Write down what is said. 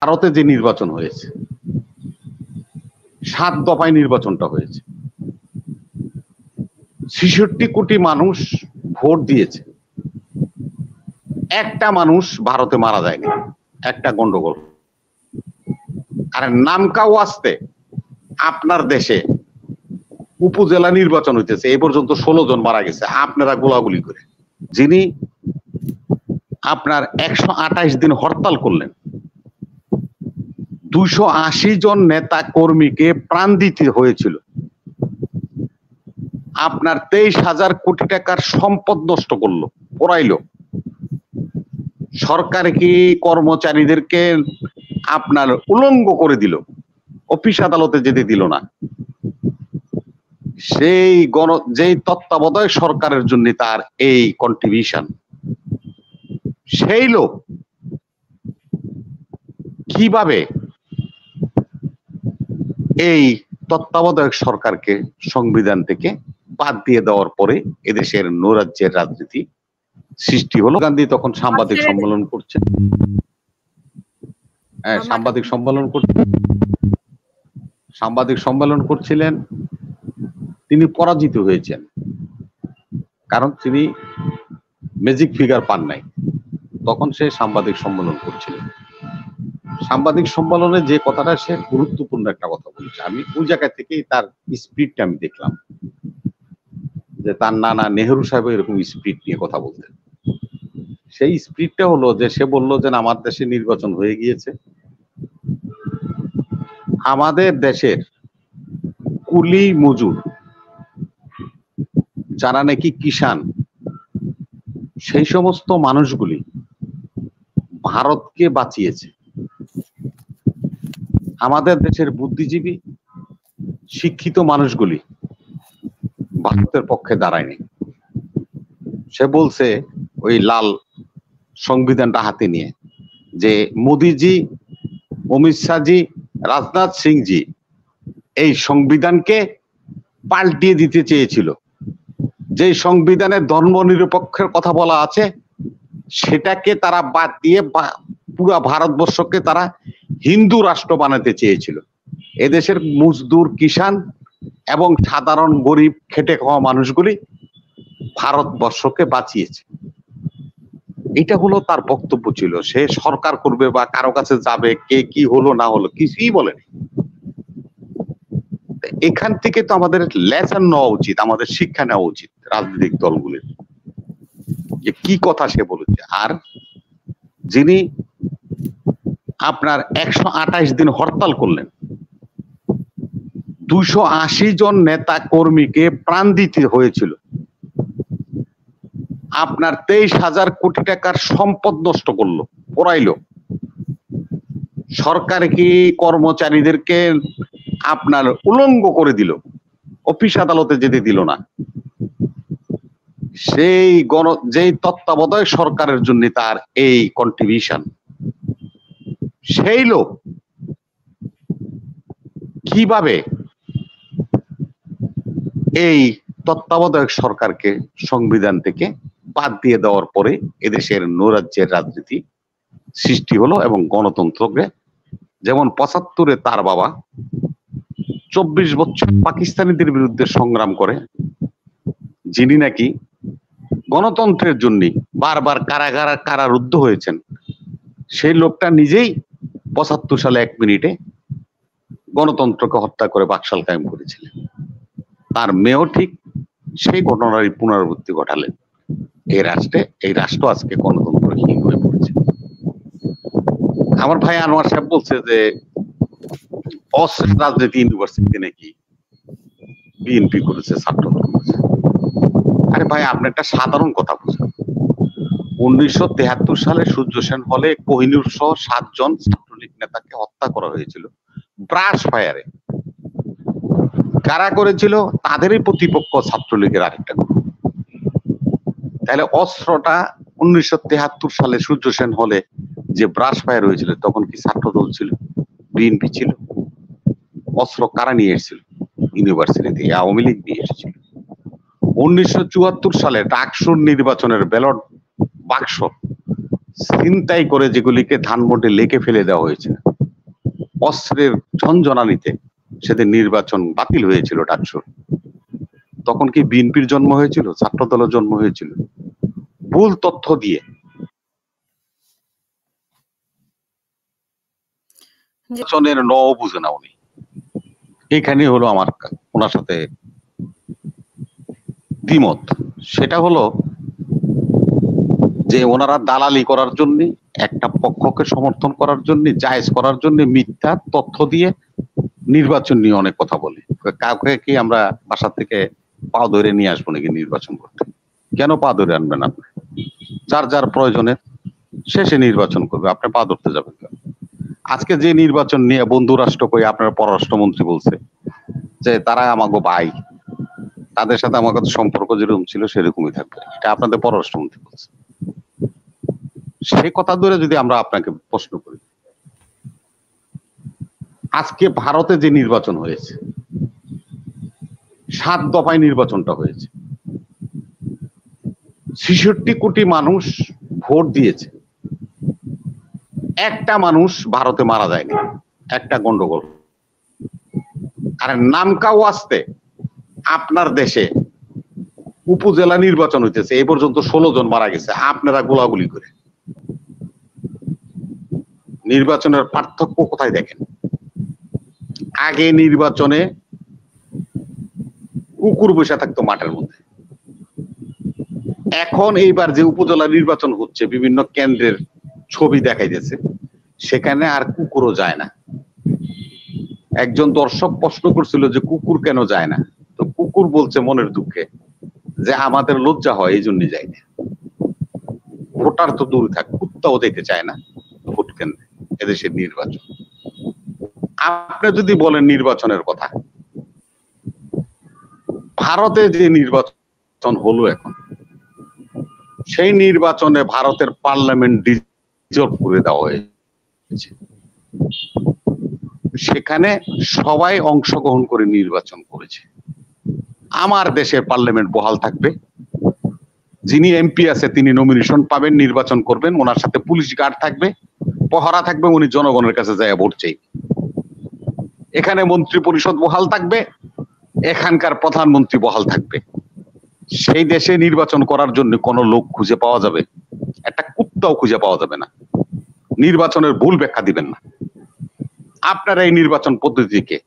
ভারতে যে নির্বাচন হয়েছে, 7 দফায় নির্বাচনটা হয়েছে, 66 কোটি মানুষ ভোট দিয়েছে, একটা মানুষ ভারতে মারা যায়নি, একটা গন্ডগোল। আর নামকা ওয়াস্তে আপনার দেশে উপজেলা নির্বাচন হইতেছে, এই পর্যন্ত 16 জন মারা গেছে আপনারা গোলাগুলি করে। যিনি আপনার 128 দিন হরতাল করলেন, 280 জন নেতা কর্মীকে প্রাণ দিতে হয়েছিল, আপনার 23,000 কোটি টাকার সম্পদ নষ্ট করলো, পোড়াইলো, সরকার কি কর্মচারীদেরকে আপনার উলঙ্গ করে দিল, অফিস আদালতে যেতে দিল না। সেই যেই তত্ত্বাবধায়ক সরকারের জন্য তার এই কন্ট্রিবিউশন, সেই লোক কিভাবে এই তত্ত্বাবধায়ক সরকারকে সংবিধান থেকে বাদ দিয়ে দেওয়ার পরে এদেশের নৈরাজ্যের রাজনীতি সৃষ্টি হলো। গান্ধী তখন সাংবাদিক সম্মেলন করছেন, সাংবাদিক সম্মেলন করছিলেন, তিনি পরাজিত হয়েছেন, কারণ তিনি ম্যাজিক ফিগার পান নাই। তখন সে সাংবাদিক সম্মেলন করছিলেন, সাংবাদিক সম্মেলনে যে কথাটা, সে গুরুত্বপূর্ণ একটা কথা বলছে। আমি ওই জায়গা থেকেই তার স্পিরিটটা আমি দেখলাম, যে তার নানা নেহেরু সাহেব এরকম স্পিরিট নিয়ে কথা বলতেন। সেই স্পিরিটটা হলো যে সে বলল যে আমার দেশে নির্বাচন হয়ে গিয়েছে, আমাদের দেশের কুলি মজুর যারা নাকি কিষান, সেই সমস্ত মানুষগুলি ভারতকে বাঁচিয়েছে, আমাদের দেশের বুদ্ধিজীবী শিক্ষিত মানুষগুলি ভারতের পক্ষে দাঁড়ায়নি। সে বলছে ওই লাল সংবিধানটা হাতে নিয়ে যে মোদিজি, অমিত শাহজি, রাজনাথ সিংজি এই সংবিধানকে পাল্টিয়ে দিতে চেয়েছিল। যে সংবিধানে ধর্ম নিরপেক্ষের কথা বলা আছে সেটাকে তারা বাদ দিয়ে পুরা ভারতবর্ষকে তারা হিন্দু রাষ্ট্র বানাতে চেয়েছিল। এদেশের মজদুর, কিষান এবং সাধারণ গরিব খেটে খাওয়া মানুষগুলি ভারতবর্ষকে বাঁচিয়েছে। এটা হলো তার বক্তব্য ছিল। সে সরকার করবে বা কারো কাছে যাবে, কে কি হলো না হলো কিছুই বলেনি। এখান থেকে তো আমাদের লেসন নেওয়া উচিত, আমাদের শিক্ষা নেওয়া উচিত রাজনৈতিক দলগুলির, যে কি কথা সে বলেছে। আর যিনি আপনার 128 দিন হরতাল করলেন, 280 জন নেতা কর্মীকে প্রাণ দিতে হয়েছিল, আপনার 23,000 কোটি টাকার সম্পদ নষ্ট করলো, পোড়াইলো, সরকার কি কর্মচারীদেরকে আপনার উলঙ্গ করে দিল, অফিস আদালতে যেতে দিল না। সেই যেই তত্ত্বাবধায়ক সরকারের জন্য তার এই কন্ট্রিবিউশন, সেই লোক কিভাবে এই তত্ত্বাবধায়ক সরকারকে সংবিধান থেকে বাদ দিয়ে দেওয়ার পরে এদেশের নৈরাজ্যের রাজনীতি সৃষ্টি হলো এবং গণতন্ত্রকে, যেমন 75-এ তার বাবা 24 বছর পাকিস্তানিদের বিরুদ্ধে সংগ্রাম করে, যিনি নাকি গণতন্ত্রের জন্য বারবার কারারুদ্ধ হয়েছেন, সেই লোকটা নিজেই 75 সালে 1 মিনিটে গণতন্ত্রকে হত্যা করে বাকশাল কায়েম করেছিলেন। তার মেয়েও ঠিক সেই ঘটনারই পুনরাবৃত্তি ঘটালেন। এই রাষ্ট্র আজকে গণতন্ত্রহীন হয়ে পড়েছে। আমার ভাই আনোয়ার সাহেব বলছে যে অস্ত্রের রাজনীতি ইউনিভার্সিটি নাকি বিএনপি করেছে, ছাত্রদল করেছে। আরে ভাই, আপনি একটা সাধারণ কথা বুঝেন। 1973 সালে সূর্য সেন হলে কোহিনূর সহ 7 জন ছাত্রলীগ নেতাকে হত্যা করা হয়েছিল ব্রাশ ফায়ারে। কারা করেছিল? তাদেরই প্রতিপক্ষ ছাত্রলীগের আরেকটা গ্রুপ। তাহলে অস্ত্রটা 1973 সালে সূর্য সেন হলে যে ব্রাশ ফায়ার হয়েছিল, তখন কি ছাত্রদল ছিল? বিএনপি ছিল? অস্ত্র কারা নিয়ে এসেছিল? ইউনিভার্সিটি থেকে আওয়ামী লীগ নিয়ে এসেছিল। 1974 সালে ডাকসুর নির্বাচনের ব্যালট বাক্স ছিনতাই করে যেগুলিকে ধানমন্ডি লেকে ফেলে দেওয়া হয়েছে, অস্ত্রের ঝনঝনানিতে সেদিন নির্বাচন বাতিল হয়েছিল ডাকসুর। তখন কি বিএনপির জন্ম হয়েছিল, ছাত্র দলের জন্ম হয়েছিল? ভুল তথ্য দিয়ে নির্বাচনের ন বুঝে না উনি। এখানে হলো আমার ওনার সাথে দ্বিমত। সেটা হলো যে ওনারা দালালি করার জন্য, একটা পক্ষকে সমর্থন করার জন্য, জায়েজ করার জন্য মিথ্যা তথ্য দিয়ে নির্বাচন নিয়ে অনেক কথা বলে। কাউকে কি আমরা বাসা থেকে পা ধরে নিয়ে আসবো নাকি নির্বাচন করতে? কেন পা ধরে আনবেন আপনি? যার যার প্রয়োজনে শেষে নির্বাচন করবে, আপনি পা ধরতে যাবেন কেন? আজকে যে নির্বাচন নিয়ে বন্ধু রাষ্ট্র কই আপনার পররাষ্ট্রমন্ত্রী বলছে যে তারা আমাকে ভাই, তাদের সাথে আমার কাছে সম্পর্ক যেরকম ছিল সেরকমই থাকবে, এটা আপনাদের পররাষ্ট্রমন্ত্রী বলছে। সে কথা ধরে যদি আমরা আপনাকে প্রশ্ন করি, আজকে ভারতে যে নির্বাচন হয়েছে, 7 দফায় নির্বাচনটা হয়েছে, 66 কোটি মানুষ ভোট দিয়েছে, একটা মানুষ ভারতে মারা যায়নি, একটা গন্ডগোল। আর নামকাও আসতে আপনার দেশে উপজেলা নির্বাচন হইতেছে, এই পর্যন্ত 16 জন মারা গেছে আপনারা গোলাগুলি করে। নির্বাচনের পার্থক্য কোথায় দেখেন? আগে নির্বাচনে কুকুর বসে থাকতো মাঠের মধ্যে, এখন এইবার যে উপজেলা নির্বাচন হচ্ছে বিভিন্ন কেন্দ্রের ছবি দেখাইতেছে, সেখানে আর কুকুরও যায় না। একজন দর্শক প্রশ্ন করছিল যে কুকুর কেন যায় না, তো কুকুর বলছে মনের দুঃখে যে আমাদের লজ্জা হয় এই জন্য যাই না। ভোটার তো দূরে থাক, কুত্তাও যেতে চায় না ভোট কেন্দ্রে এদেশের নির্বাচন। আপনি যদি বলেন নির্বাচনের কথা, ভারতে যে নির্বাচন হলো এখন, সেই নির্বাচনে ভারতের পার্লামেন্ট ডিজলভ করে দেওয়া হয়েছে। সেখানে সবাই অংশগ্রহণ করে নির্বাচন করেছে। আমার দেশের পার্লামেন্ট বহাল থাকবে, যিনি এমপি আছে তিনি নমিনেশন পাবেন, নির্বাচন করবেন, ওনার সাথে পুলিশ গার্ড থাকবে, পহরা থাকবে, উনি জনগণের কাছে যায় ভোট চাইবে। এখানে মন্ত্রী পরিষদ বহাল থাকবে, এখানকার প্রধানমন্ত্রী বহাল থাকবে। সেই দেশে নির্বাচন করার জন্য কোন লোক খুঁজে পাওয়া যাবে? একটা কুত্তাও খুঁজে পাওয়া যাবে না। নির্বাচনের ভুল ব্যাখ্যা দিবেন না। আপনারা এই নির্বাচন পদ্ধতিকে